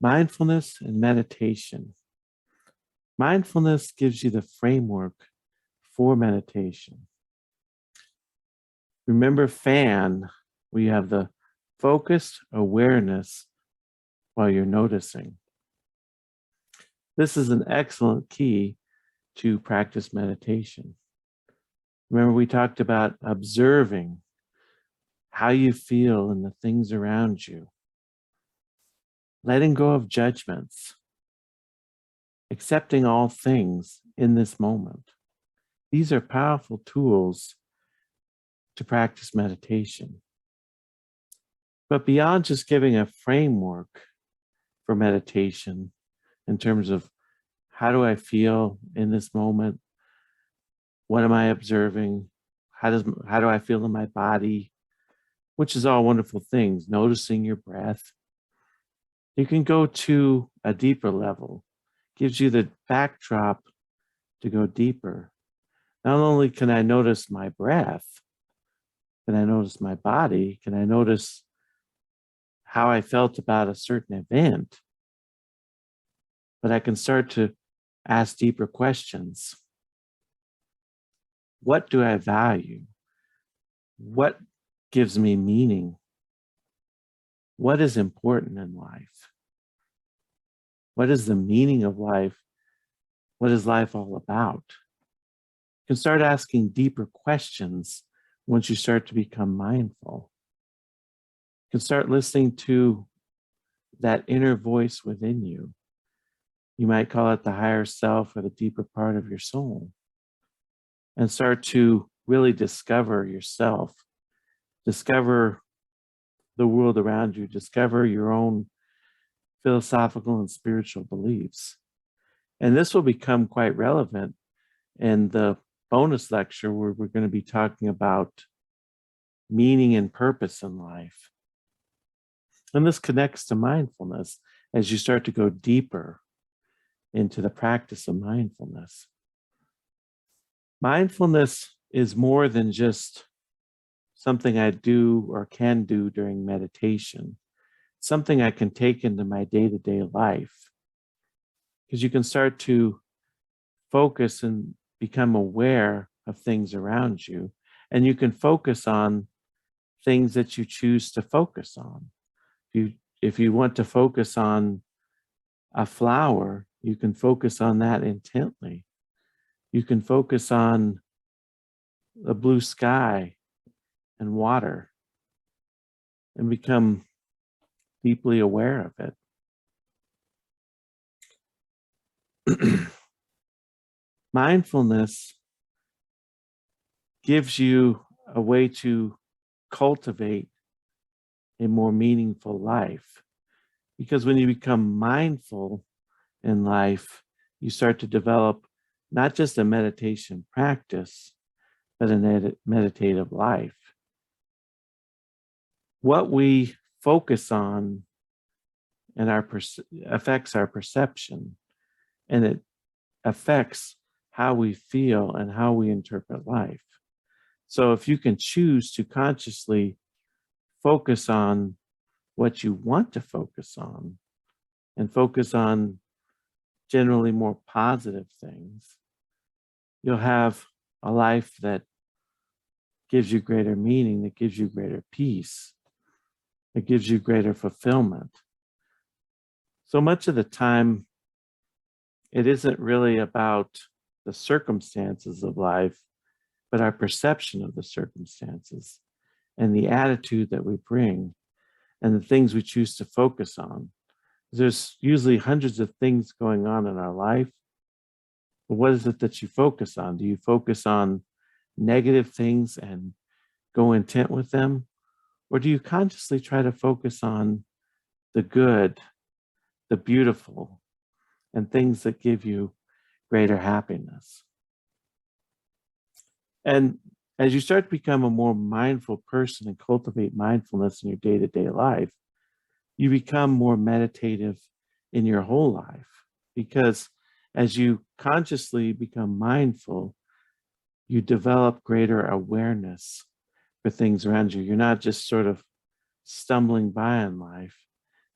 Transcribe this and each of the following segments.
Mindfulness and meditation. Mindfulness gives you the framework for meditation. Remember FAN, where you have the focused awareness while you're noticing. This is an excellent key to practice meditation. Remember, we talked about observing how you feel and the things around you, letting go of judgments, accepting all things in this moment. These are powerful tools to practice meditation. But beyond just giving a framework for meditation in terms of how do I feel in this moment, what am I observing, how do I feel in my body, which is all wonderful things, noticing your breath. You can go to a deeper level, gives you the backdrop to go deeper. Not only can I notice my breath, can I notice my body, can I notice how I felt about a certain event, but I can start to ask deeper questions. What do I value? What gives me meaning? What is important in life? What is the meaning of life? What is life all about? You can start asking deeper questions once you start to become mindful. You can start listening to that inner voice within you. You might call it the higher self or the deeper part of your soul, and start to really discover yourself, discover the world around you, discover your own philosophical and spiritual beliefs. And this will become quite relevant in the bonus lecture where we're going to be talking about meaning and purpose in life. And this connects to mindfulness as you start to go deeper into the practice of mindfulness. Mindfulness is more than just something I do or can do during meditation. It's something I can take into my day-to-day life, because you can start to focus and become aware of things around you, and you can focus on things that you choose to focus on. If you want to focus on a flower, you can focus on that intently. You can focus on the blue sky and water and become deeply aware of it. Mindfulness gives you a way to cultivate a more meaningful life, because when you become mindful in life, you start to develop not just a meditation practice, but a meditative life. What we focus on and affects our perception, and it affects how we feel and how we interpret life. So if you can choose to consciously focus on what you want to focus on and focus on generally more positive things, you'll have a life that gives you greater meaning, that gives you greater peace, that gives you greater fulfillment. So much of the time, it isn't really about the circumstances of life, but our perception of the circumstances and the attitude that we bring and the things we choose to focus on. There's usually hundreds of things going on in our life. But what is it that you focus on? Do you focus on negative things and go intent with them? Or do you consciously try to focus on the good, the beautiful, and things that give you greater happiness? And as you start to become a more mindful person and cultivate mindfulness in your day-to-day life, you become more meditative in your whole life, because as you consciously become mindful, you develop greater awareness for things around you. You're not just sort of stumbling by in life,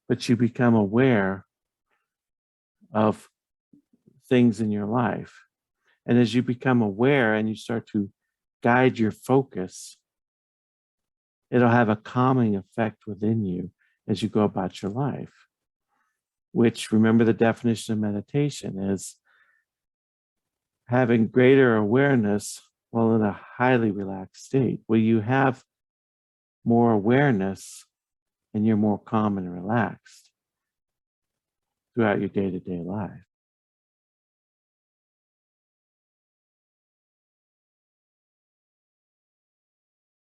but you become aware of things in your life. And as you become aware and you start to guide your focus, it'll have a calming effect within you as you go about your life, which, remember, the definition of meditation is having greater awareness while in a highly relaxed state. Where you have more awareness and you're more calm and relaxed throughout your day-to-day life.